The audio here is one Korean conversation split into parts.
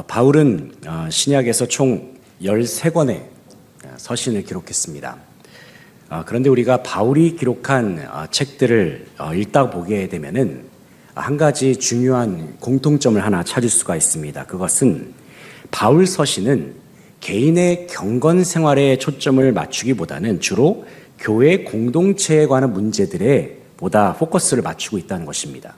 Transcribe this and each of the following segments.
바울은 신약에서 총 13권의 서신을 기록했습니다. 그런데 우리가 바울이 기록한 책들을 읽다 보게 되면은 한 가지 중요한 공통점을 하나 찾을 수가 있습니다. 그것은 바울 서신은 개인의 경건 생활에 초점을 맞추기보다는 주로 교회 공동체에 관한 문제들에 보다 포커스를 맞추고 있다는 것입니다.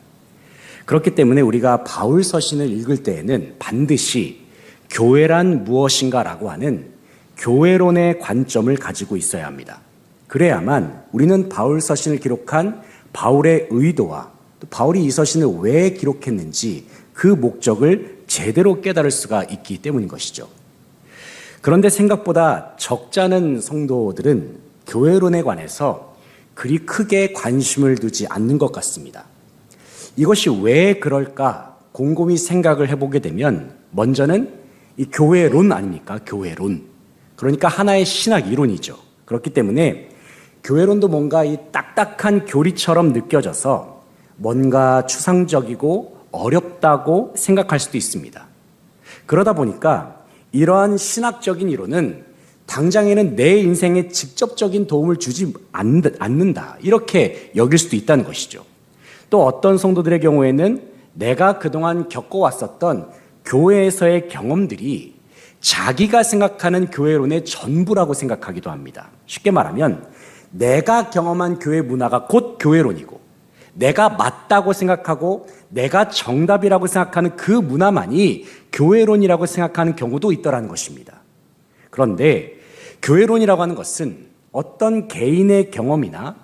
그렇기 때문에 우리가 바울 서신을 읽을 때에는 반드시 교회란 무엇인가라고 하는 교회론의 관점을 가지고 있어야 합니다. 그래야만 우리는 바울 서신을 기록한 바울의 의도와 또 바울이 이 서신을 왜 기록했는지 그 목적을 제대로 깨달을 수가 있기 때문인 것이죠. 그런데 생각보다 적잖은 성도들은 교회론에 관해서 그리 크게 관심을 두지 않는 것 같습니다. 이것이 왜 그럴까 곰곰이 생각을 해보게 되면 먼저는 이 교회론 아닙니까? 교회론. 그러니까 하나의 신학 이론이죠. 그렇기 때문에 교회론도 뭔가 이 딱딱한 교리처럼 느껴져서 뭔가 추상적이고 어렵다고 생각할 수도 있습니다. 그러다 보니까 이러한 신학적인 이론은 당장에는 내 인생에 직접적인 도움을 주지 않는다. 이렇게 여길 수도 있다는 것이죠. 또 어떤 성도들의 경우에는 내가 그동안 겪어왔었던 교회에서의 경험들이 자기가 생각하는 교회론의 전부라고 생각하기도 합니다. 쉽게 말하면 내가 경험한 교회 문화가 곧 교회론이고 내가 맞다고 생각하고 내가 정답이라고 생각하는 그 문화만이 교회론이라고 생각하는 경우도 있더라는 것입니다. 그런데 교회론이라고 하는 것은 어떤 개인의 경험이나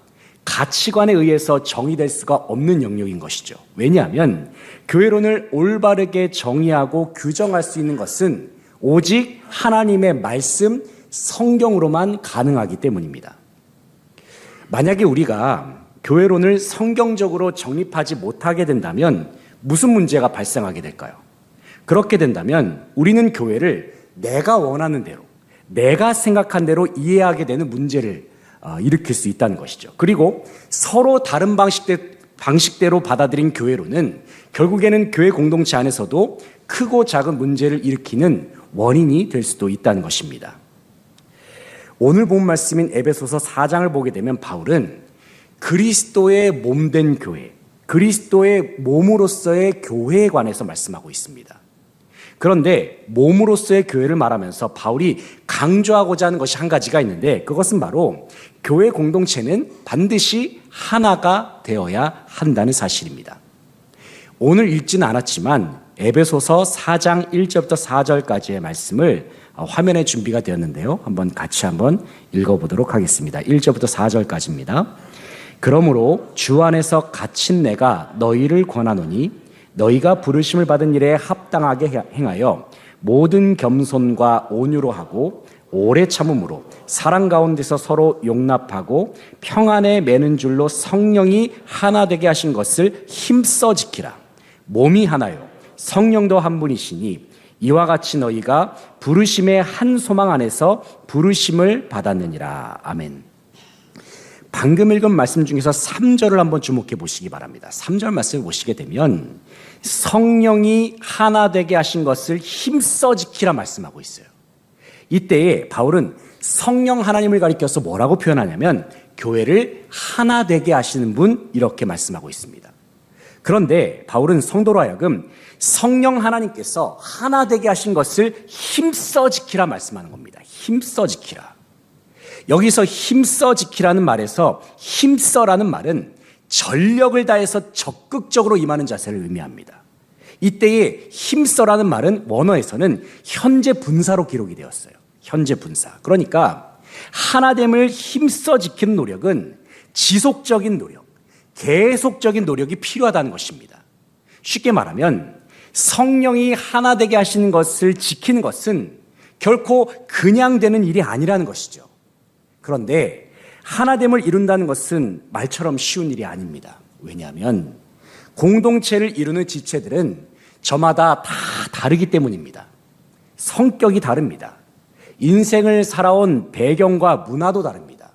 가치관에 의해서 정의될 수가 없는 영역인 것이죠. 왜냐하면 교회론을 올바르게 정의하고 규정할 수 있는 것은 오직 하나님의 말씀, 성경으로만 가능하기 때문입니다. 만약에 우리가 교회론을 성경적으로 정립하지 못하게 된다면 무슨 문제가 발생하게 될까요? 그렇게 된다면 우리는 교회를 내가 원하는 대로, 내가 생각한 대로 이해하게 되는 문제를 일으킬 수 있다는 것이죠. 그리고 서로 다른 방식대로 받아들인 교회론은 결국에는 교회 공동체 안에서도 크고 작은 문제를 일으키는 원인이 될 수도 있다는 것입니다. 오늘 본 말씀인 에베소서 4장을 보게 되면 바울은 그리스도의 몸된 교회, 그리스도의 몸으로서의 교회에 관해서 말씀하고 있습니다. 그런데 몸으로서의 교회를 말하면서 바울이 강조하고자 하는 것이 한 가지가 있는데 그것은 바로 교회 공동체는 반드시 하나가 되어야 한다는 사실입니다. 오늘 읽지는 않았지만 에베소서 4장 1절부터 4절까지의 말씀을 화면에 준비가 되었는데요. 같이 읽어보도록 하겠습니다. 1절부터 4절까지입니다. 그러므로 주 안에서 갇힌 내가 너희를 권하노니 너희가 부르심을 받은 일에 합당하게 행하여 모든 겸손과 온유로 하고 오래 참음으로 사랑 가운데서 서로 용납하고 평안에 매는 줄로 성령이 하나 되게 하신 것을 힘써 지키라. 몸이 하나요 성령도 한 분이시니 이와 같이 너희가 부르심의 한 소망 안에서 부르심을 받았느니라. 아멘. 방금 읽은 말씀 중에서 3절을 한번 주목해 보시기 바랍니다. 3절 말씀을 보시게 되면 성령이 하나 되게 하신 것을 힘써 지키라 말씀하고 있어요. 이때에 바울은 성령 하나님을 가리켜서 뭐라고 표현하냐면 교회를 하나 되게 하시는 분 이렇게 말씀하고 있습니다. 그런데 바울은 성도로 하여금 성령 하나님께서 하나 되게 하신 것을 힘써 지키라 말씀하는 겁니다. 힘써 지키라. 여기서 힘써 지키라는 말에서 힘써라는 말은 전력을 다해서 적극적으로 임하는 자세를 의미합니다. 이때의 힘써라는 말은 원어에서는 현재 분사로 기록이 되었어요. 현재 분사. 그러니까 하나됨을 힘써 지키는 노력은 지속적인 노력, 계속적인 노력이 필요하다는 것입니다. 쉽게 말하면 성령이 하나 되게 하시는 것을 지키는 것은 결코 그냥 되는 일이 아니라는 것이죠. 그런데 하나됨을 이룬다는 것은 말처럼 쉬운 일이 아닙니다. 왜냐하면 공동체를 이루는 지체들은 저마다 다 다르기 때문입니다. 성격이 다릅니다. 인생을 살아온 배경과 문화도 다릅니다.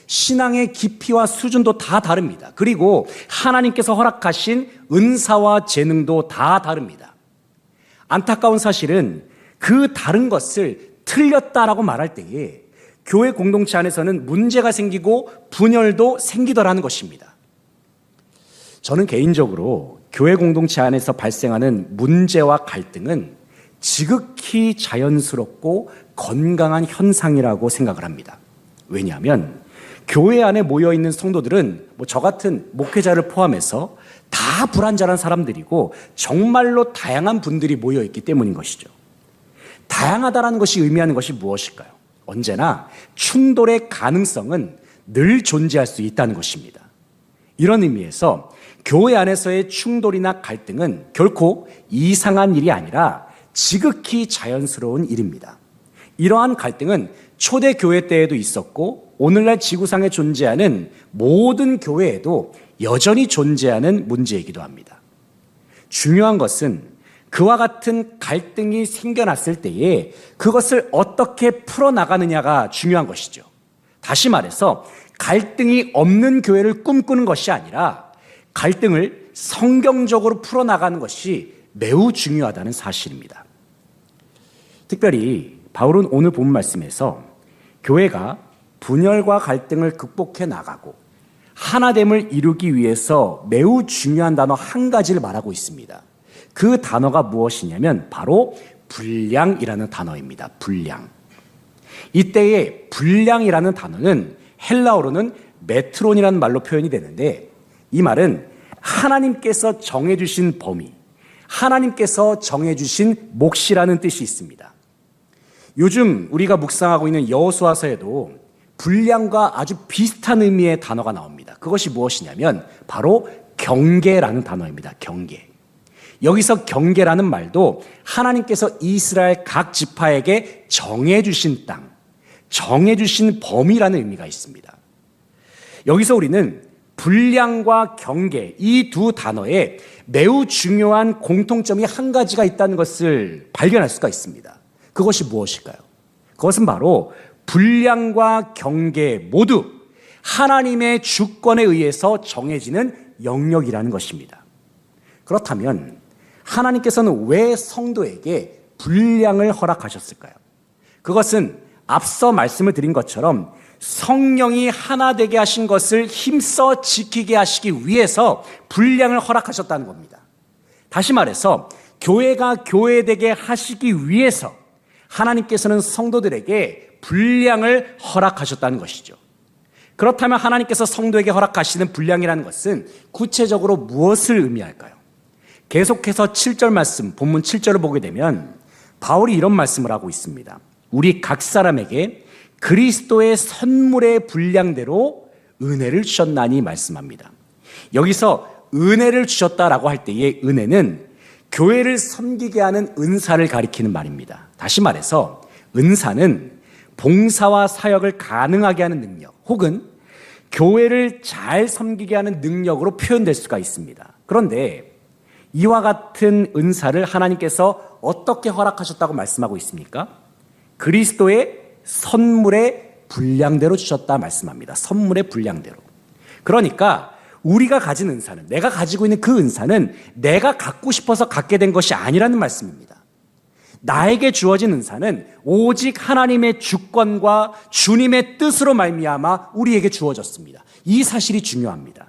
신앙의 깊이와 수준도 다 다릅니다. 그리고 하나님께서 허락하신 은사와 재능도 다 다릅니다. 안타까운 사실은 그 다른 것을 틀렸다라고 말할 때에 교회 공동체 안에서는 문제가 생기고 분열도 생기더라는 것입니다. 저는 개인적으로 교회 공동체 안에서 발생하는 문제와 갈등은 지극히 자연스럽고 건강한 현상이라고 생각을 합니다. 왜냐하면 교회 안에 모여있는 성도들은 저 같은 목회자를 포함해서 다 불완전한 사람들이고 정말로 다양한 분들이 모여있기 때문인 것이죠. 다양하다는 것이 의미하는 것이 무엇일까요? 언제나 충돌의 가능성은 늘 존재할 수 있다는 것입니다. 이런 의미에서 교회 안에서의 충돌이나 갈등은 결코 이상한 일이 아니라 지극히 자연스러운 일입니다. 이러한 갈등은 초대교회 때에도 있었고 오늘날 지구상에 존재하는 모든 교회에도 여전히 존재하는 문제이기도 합니다. 중요한 것은 그와 같은 갈등이 생겨났을 때에 그것을 어떻게 풀어나가느냐가 중요한 것이죠. 다시 말해서 갈등이 없는 교회를 꿈꾸는 것이 아니라 갈등을 성경적으로 풀어나가는 것이 매우 중요하다는 사실입니다. 특별히 바울은 오늘 본 말씀에서 교회가 분열과 갈등을 극복해 나가고 하나됨을 이루기 위해서 매우 중요한 단어 한 가지를 말하고 있습니다. 그 단어가 무엇이냐면 바로 분량이라는 단어입니다. 분량. 이때의 분량이라는 단어는 헬라어로는 메트론이라는 말로 표현이 되는데 이 말은 하나님께서 정해주신 범위, 하나님께서 정해주신 몫이라는 뜻이 있습니다. 요즘 우리가 묵상하고 있는 여호수아서에도 분량과 아주 비슷한 의미의 단어가 나옵니다. 그것이 무엇이냐면 바로 경계라는 단어입니다. 경계. 여기서 경계라는 말도 하나님께서 이스라엘 각 지파에게 정해주신 땅, 정해주신 범위라는 의미가 있습니다. 여기서 우리는 분량과 경계, 이 두 단어에 매우 중요한 공통점이 한 가지가 있다는 것을 발견할 수가 있습니다. 그것이 무엇일까요? 그것은 바로 분량과 경계 모두 하나님의 주권에 의해서 정해지는 영역이라는 것입니다. 그렇다면 하나님께서는 왜 성도에게 분량을 허락하셨을까요? 그것은 앞서 말씀을 드린 것처럼 성령이 하나 되게 하신 것을 힘써 지키게 하시기 위해서 분량을 허락하셨다는 겁니다. 다시 말해서 교회가 교회되게 하시기 위해서 하나님께서는 성도들에게 분량을 허락하셨다는 것이죠. 그렇다면 하나님께서 성도에게 허락하시는 분량이라는 것은 구체적으로 무엇을 의미할까요? 계속해서 7절 말씀, 본문 7절을 보게 되면 바울이 이런 말씀을 하고 있습니다. 우리 각 사람에게 그리스도의 선물의 분량대로 은혜를 주셨나니 말씀합니다. 여기서 은혜를 주셨다라고 할 때의 은혜는 교회를 섬기게 하는 은사를 가리키는 말입니다. 다시 말해서 은사는 봉사와 사역을 가능하게 하는 능력 혹은 교회를 잘 섬기게 하는 능력으로 표현될 수가 있습니다. 그런데 이와 같은 은사를 하나님께서 어떻게 허락하셨다고 말씀하고 있습니까? 그리스도의 선물의 분량대로 주셨다 말씀합니다. 선물의 분량대로. 그러니까 우리가 가진 은사는, 내가 가지고 있는 그 은사는 내가 갖고 싶어서 갖게 된 것이 아니라는 말씀입니다. 나에게 주어진 은사는 오직 하나님의 주권과 주님의 뜻으로 말미암아 우리에게 주어졌습니다. 이 사실이 중요합니다.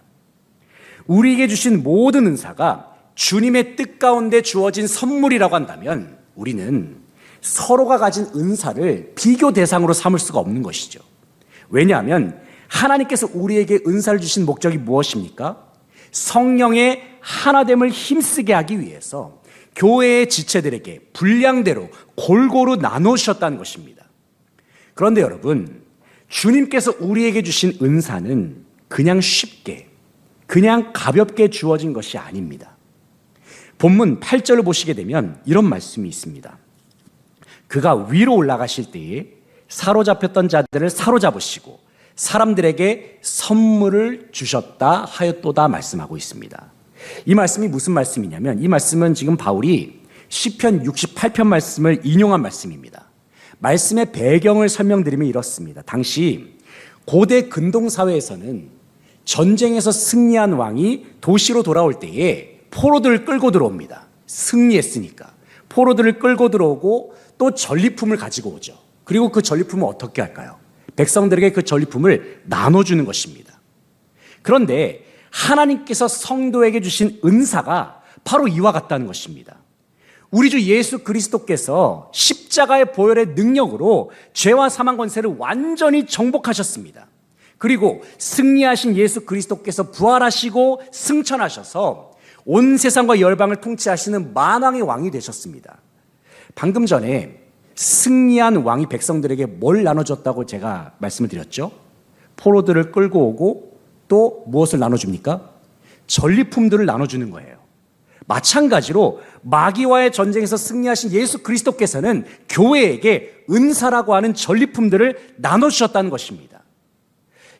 우리에게 주신 모든 은사가 주님의 뜻 가운데 주어진 선물이라고 한다면 우리는 서로가 가진 은사를 비교 대상으로 삼을 수가 없는 것이죠. 왜냐하면 하나님께서 우리에게 은사를 주신 목적이 무엇입니까? 성령의 하나됨을 힘쓰게 하기 위해서 교회의 지체들에게 분량대로 골고루 나누셨다는 것입니다. 그런데 여러분, 주님께서 우리에게 주신 은사는 그냥 쉽게, 그냥 가볍게 주어진 것이 아닙니다. 본문 8절을 보시게 되면 이런 말씀이 있습니다. 그가 위로 올라가실 때에 사로잡혔던 자들을 사로잡으시고 사람들에게 선물을 주셨다 하였도다 말씀하고 있습니다. 이 말씀이 무슨 말씀이냐면 이 말씀은 지금 바울이 시편 68편 말씀을 인용한 말씀입니다. 말씀의 배경을 설명드리면 이렇습니다. 당시 고대 근동사회에서는 전쟁에서 승리한 왕이 도시로 돌아올 때에 포로들을 끌고 들어옵니다. 승리했으니까. 포로들을 끌고 들어오고 또 전리품을 가지고 오죠. 그리고 그 전리품을 어떻게 할까요? 백성들에게 그 전리품을 나눠주는 것입니다. 그런데 하나님께서 성도에게 주신 은사가 바로 이와 같다는 것입니다. 우리 주 예수 그리스도께서 십자가의 보혈의 능력으로 죄와 사망 권세를 완전히 정복하셨습니다. 그리고 승리하신 예수 그리스도께서 부활하시고 승천하셔서 온 세상과 열방을 통치하시는 만왕의 왕이 되셨습니다. 방금 전에 승리한 왕이 백성들에게 뭘 나눠줬다고 제가 말씀을 드렸죠? 포로들을 끌고 오고 또 무엇을 나눠줍니까? 전리품들을 나눠주는 거예요. 마찬가지로 마귀와의 전쟁에서 승리하신 예수 그리스도께서는 교회에게 은사라고 하는 전리품들을 나눠주셨다는 것입니다.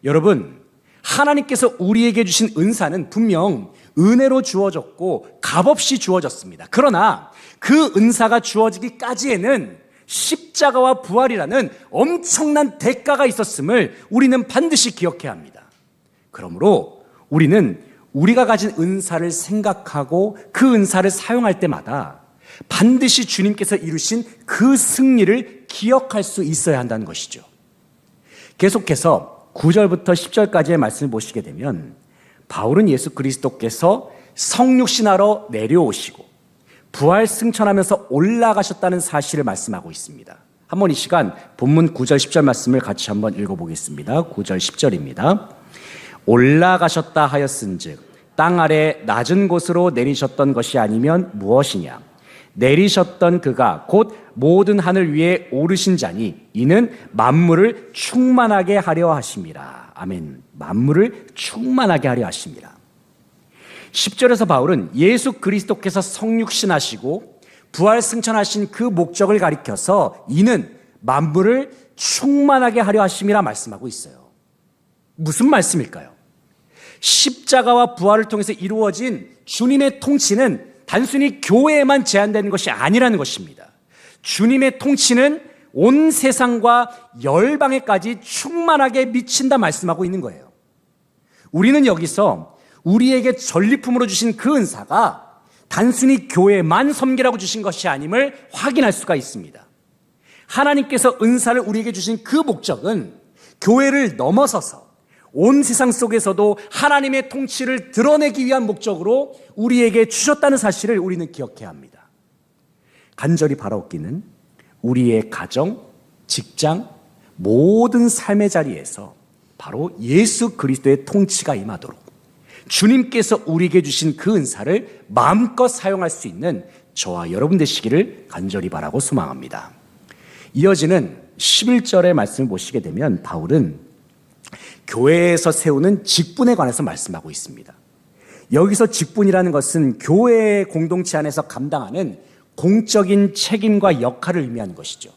여러분, 하나님께서 우리에게 주신 은사는 분명 은혜로 주어졌고 값없이 주어졌습니다. 그러나 그 은사가 주어지기까지에는 십자가와 부활이라는 엄청난 대가가 있었음을 우리는 반드시 기억해야 합니다. 그러므로 우리는 우리가 가진 은사를 생각하고 그 은사를 사용할 때마다 반드시 주님께서 이루신 그 승리를 기억할 수 있어야 한다는 것이죠. 계속해서 9절부터 10절까지의 말씀을 보시게 되면 바울은 예수 그리스도께서 성육신하러 내려오시고 부활 승천하면서 올라가셨다는 사실을 말씀하고 있습니다. 한번 이 시간 본문 9절 10절 말씀을 같이 한번 읽어보겠습니다. 9절 10절입니다. 올라가셨다 하였은즉 땅 아래 낮은 곳으로 내리셨던 것이 아니면 무엇이냐? 내리셨던 그가 곧 모든 하늘 위에 오르신 자니 이는 만물을 충만하게 하려 하심이라. 아멘. 만물을 충만하게 하려 하심이라. 10절에서 바울은 예수 그리스도께서 성육신하시고 부활 승천하신 그 목적을 가리켜서 이는 만물을 충만하게 하려 하심이라 말씀하고 있어요. 무슨 말씀일까요? 십자가와 부활을 통해서 이루어진 주님의 통치는 단순히 교회에만 제한되는 것이 아니라는 것입니다. 주님의 통치는 온 세상과 열방에까지 충만하게 미친다 말씀하고 있는 거예요. 우리는 여기서 우리에게 전리품으로 주신 그 은사가 단순히 교회만 섬기라고 주신 것이 아님을 확인할 수가 있습니다. 하나님께서 은사를 우리에게 주신 그 목적은 교회를 넘어서서 온 세상 속에서도 하나님의 통치를 드러내기 위한 목적으로 우리에게 주셨다는 사실을 우리는 기억해야 합니다. 간절히 바라옵기는 우리의 가정, 직장, 모든 삶의 자리에서 바로 예수 그리스도의 통치가 임하도록 주님께서 우리에게 주신 그 은사를 마음껏 사용할 수 있는 저와 여러분 되시기를 간절히 바라고 소망합니다. 이어지는 11절의 말씀을 보시게 되면 바울은 교회에서 세우는 직분에 관해서 말씀하고 있습니다. 여기서 직분이라는 것은 교회 공동체 안에서 감당하는 공적인 책임과 역할을 의미하는 것이죠.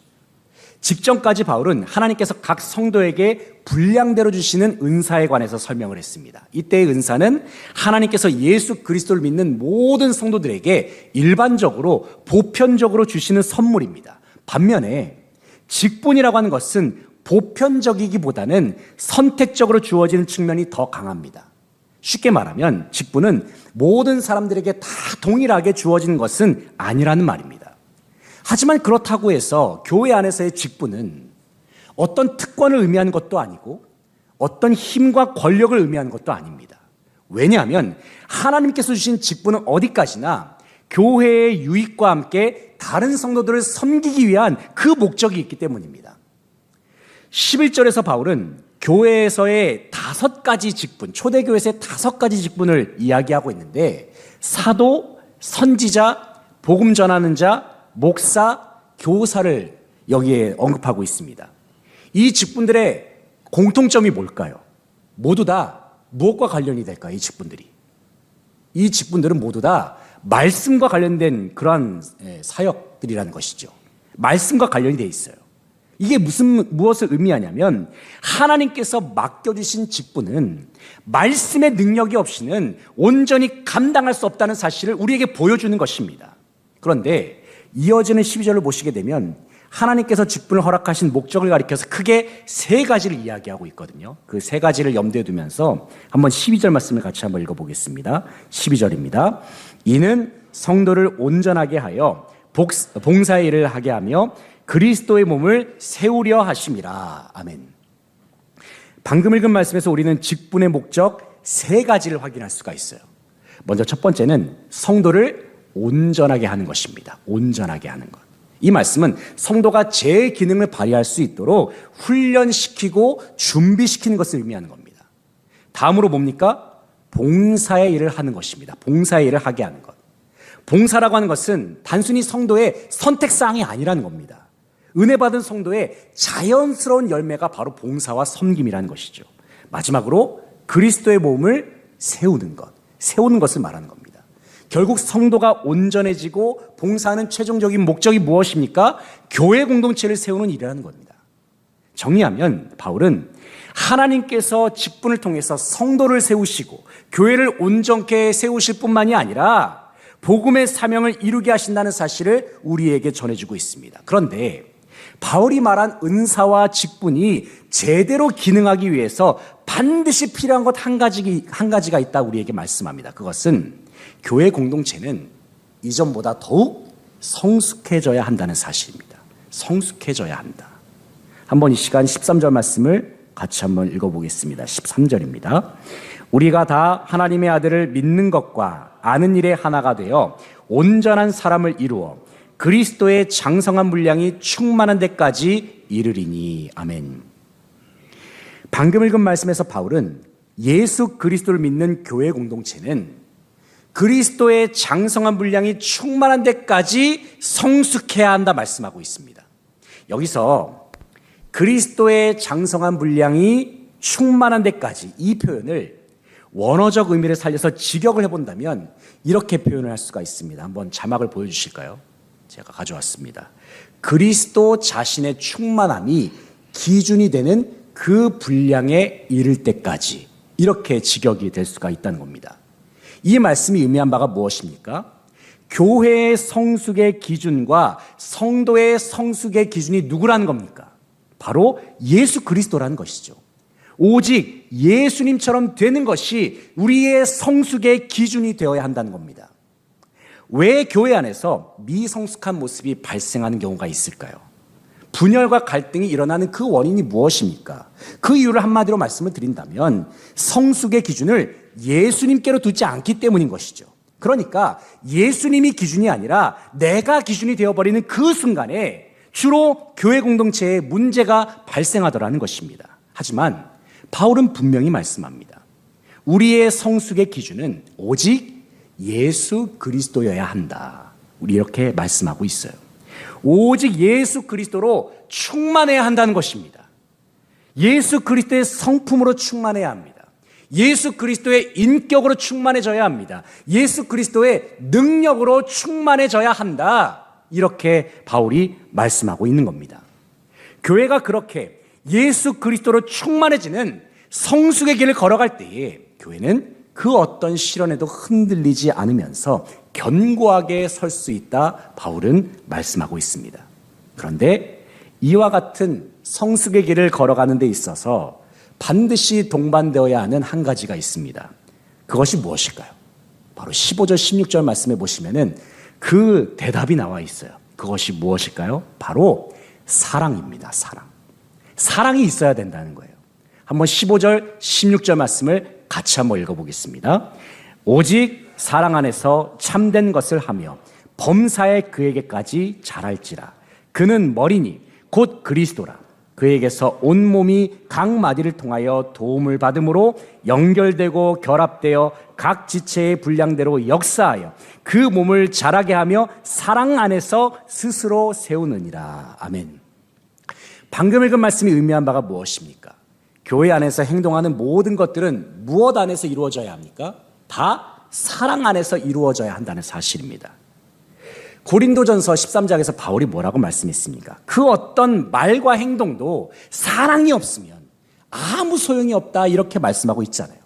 직전까지 바울은 하나님께서 각 성도에게 분량대로 주시는 은사에 관해서 설명을 했습니다. 이때의 은사는 하나님께서 예수 그리스도를 믿는 모든 성도들에게 일반적으로 보편적으로 주시는 선물입니다. 반면에 직분이라고 하는 것은 보편적이기보다는 선택적으로 주어지는 측면이 더 강합니다. 쉽게 말하면 직분은 모든 사람들에게 다 동일하게 주어지는 것은 아니라는 말입니다. 하지만 그렇다고 해서 교회 안에서의 직분은 어떤 특권을 의미하는 것도 아니고 어떤 힘과 권력을 의미하는 것도 아닙니다. 왜냐하면 하나님께서 주신 직분은 어디까지나 교회의 유익과 함께 다른 성도들을 섬기기 위한 그 목적이 있기 때문입니다. 11절에서 바울은 교회에서의 5가지 직분, 초대교회에서의 5가지 직분을 이야기하고 있는데 사도, 선지자, 복음 전하는 자, 목사, 교사를 여기에 언급하고 있습니다. 이 직분들의 공통점이 뭘까요? 모두 다 무엇과 관련이 될까요? 이 직분들이. 이 직분들은 모두 다 말씀과 관련된 그러한 사역들이라는 것이죠. 말씀과 관련이 돼 있어요. 이게 무엇을 의미하냐면 하나님께서 맡겨주신 직분은 말씀의 능력이 없이는 온전히 감당할 수 없다는 사실을 우리에게 보여주는 것입니다. 그런데 이어지는 12절을 보시게 되면 하나님께서 직분을 허락하신 목적을 가리켜서 크게 3가지를 이야기하고 있거든요. 그 3가지를 염두에 두면서 한번 12절 말씀을 같이 한번 읽어보겠습니다. 12절입니다. 이는 성도를 온전하게 하여 봉사의 일을 하게 하며 그리스도의 몸을 세우려 하심이라. 아멘. 방금 읽은 말씀에서 우리는 직분의 목적 세 가지를 확인할 수가 있어요. 먼저 첫 번째는 성도를 온전하게 하는 것입니다. 온전하게 하는 것. 이 말씀은 성도가 제 기능을 발휘할 수 있도록 훈련시키고 준비시키는 것을 의미하는 겁니다. 다음으로 뭡니까? 봉사의 일을 하는 것입니다. 봉사의 일을 하게 하는 것. 봉사라고 하는 것은 단순히 성도의 선택사항이 아니라는 겁니다. 은혜 받은 성도의 자연스러운 열매가 바로 봉사와 섬김이라는 것이죠. 마지막으로 그리스도의 몸을 세우는 것, 세우는 것을 말하는 겁니다. 결국 성도가 온전해지고 봉사하는 최종적인 목적이 무엇입니까? 교회 공동체를 세우는 일이라는 겁니다. 정리하면 바울은 하나님께서 직분을 통해서 성도를 세우시고 교회를 온전케 세우실 뿐만이 아니라 복음의 사명을 이루게 하신다는 사실을 우리에게 전해주고 있습니다. 그런데 바울이 말한 은사와 직분이 제대로 기능하기 위해서 반드시 필요한 것 한 가지가 있다 우리에게 말씀합니다. 그것은 교회 공동체는 이전보다 더욱 성숙해져야 한다는 사실입니다. 성숙해져야 한다. 한번 이 시간 13절 말씀을 같이 한번 읽어보겠습니다. 13절입니다. 우리가 다 하나님의 아들을 믿는 것과 아는 일에 하나가 되어 온전한 사람을 이루어 그리스도의 장성한 분량이 충만한 데까지 이르리니. 아멘. 방금 읽은 말씀에서 바울은 예수 그리스도를 믿는 교회 공동체는 그리스도의 장성한 분량이 충만한 데까지 성숙해야 한다 말씀하고 있습니다. 여기서 그리스도의 장성한 분량이 충만한 데까지, 이 표현을 원어적 의미를 살려서 직역을 해본다면 이렇게 표현을 할 수가 있습니다. 한번 자막을 보여주실까요? 제가 가져왔습니다. 그리스도 자신의 충만함이 기준이 되는 그 분량에 이를 때까지, 이렇게 직역이 될 수가 있다는 겁니다. 이 말씀이 의미한 바가 무엇입니까? 교회의 성숙의 기준과 성도의 성숙의 기준이 누구라는 겁니까? 바로 예수 그리스도라는 것이죠. 오직 예수님처럼 되는 것이 우리의 성숙의 기준이 되어야 한다는 겁니다. 왜 교회 안에서 미성숙한 모습이 발생하는 경우가 있을까요? 분열과 갈등이 일어나는 그 원인이 무엇입니까? 그 이유를 한마디로 말씀을 드린다면 성숙의 기준을 예수님께로 두지 않기 때문인 것이죠. 그러니까 예수님이 기준이 아니라 내가 기준이 되어버리는 그 순간에 주로 교회 공동체에 문제가 발생하더라는 것입니다. 하지만 바울은 분명히 말씀합니다. 우리의 성숙의 기준은 오직 예수 그리스도여야 한다. 우리 이렇게 말씀하고 있어요. 오직 예수 그리스도로 충만해야 한다는 것입니다. 예수 그리스도의 성품으로 충만해야 합니다. 예수 그리스도의 인격으로 충만해져야 합니다. 예수 그리스도의 능력으로 충만해져야 한다. 이렇게 바울이 말씀하고 있는 겁니다. 교회가 그렇게 예수 그리스도로 충만해지는 성숙의 길을 걸어갈 때에 교회는 그 어떤 시련에도 흔들리지 않으면서 견고하게 설 수 있다, 바울은 말씀하고 있습니다. 그런데 이와 같은 성숙의 길을 걸어가는 데 있어서 반드시 동반되어야 하는 한 가지가 있습니다. 그것이 무엇일까요? 바로 15절 16절 말씀해 보시면은 그 대답이 나와 있어요. 그것이 무엇일까요? 바로 사랑입니다. 사랑이 있어야 된다는 거예요. 한번 15절 16절 말씀을 같이 한번 읽어보겠습니다. 오직 사랑 안에서 참된 것을 하며 범사에 그에게까지 자랄지라. 그는 머리니 곧 그리스도라. 그에게서 온 몸이 각 마디를 통하여 도움을 받음으로 연결되고 결합되어 각 지체의 분량대로 역사하여 그 몸을 자라게 하며 사랑 안에서 스스로 세우느니라. 아멘. 방금 읽은 말씀이 의미한 바가 무엇입니까? 교회 안에서 행동하는 모든 것들은 무엇 안에서 이루어져야 합니까? 다 사랑 안에서 이루어져야 한다는 사실입니다. 고린도전서 13장에서 바울이 뭐라고 말씀했습니까? 그 어떤 말과 행동도 사랑이 없으면 아무 소용이 없다, 이렇게 말씀하고 있잖아요.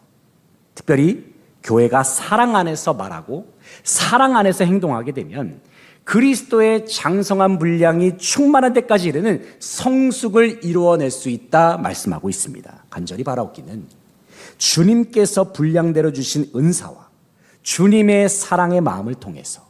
특별히 교회가 사랑 안에서 말하고 사랑 안에서 행동하게 되면 그리스도의 장성한 분량이 충만한 데까지 이르는 성숙을 이루어낼 수 있다 말씀하고 있습니다. 간절히 바라옵기는 주님께서 분량대로 주신 은사와 주님의 사랑의 마음을 통해서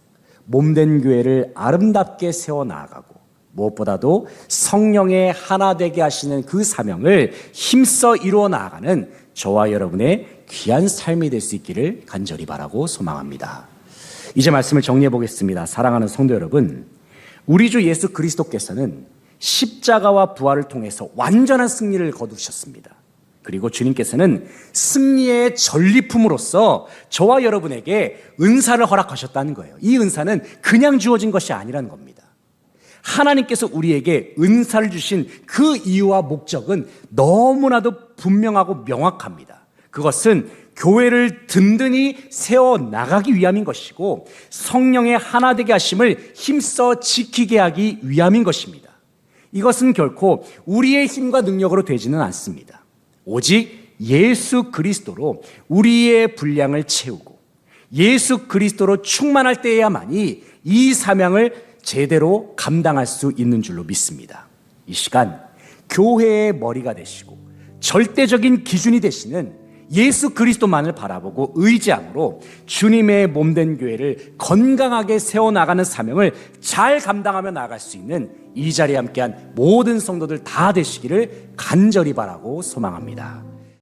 몸된 교회를 아름답게 세워 나아가고 무엇보다도 성령의 하나 되게 하시는 그 사명을 힘써 이루어 나아가는 저와 여러분의 귀한 삶이 될 수 있기를 간절히 바라고 소망합니다. 이제 말씀을 정리해 보겠습니다. 사랑하는 성도 여러분, 우리 주 예수 그리스도께서는 십자가와 부활을 통해서 완전한 승리를 거두셨습니다. 그리고 주님께서는 승리의 전리품으로서 저와 여러분에게 은사를 허락하셨다는 거예요. 이 은사는 그냥 주어진 것이 아니라는 겁니다. 하나님께서 우리에게 은사를 주신 그 이유와 목적은 너무나도 분명하고 명확합니다. 그것은 교회를 든든히 세워 나가기 위함인 것이고 성령의 하나 되게 하심을 힘써 지키게 하기 위함인 것입니다. 이것은 결코 우리의 힘과 능력으로 되지는 않습니다. 오직 예수 그리스도로 우리의 분량을 채우고 예수 그리스도로 충만할 때에야만이 이 사명을 제대로 감당할 수 있는 줄로 믿습니다. 이 시간 교회의 머리가 되시고 절대적인 기준이 되시는 예수 그리스도만을 바라보고 의지함으로 주님의 몸된 교회를 건강하게 세워나가는 사명을 잘 감당하며 나아갈 수 있는 이 자리에 함께한 모든 성도들 다 되시기를 간절히 바라고 소망합니다.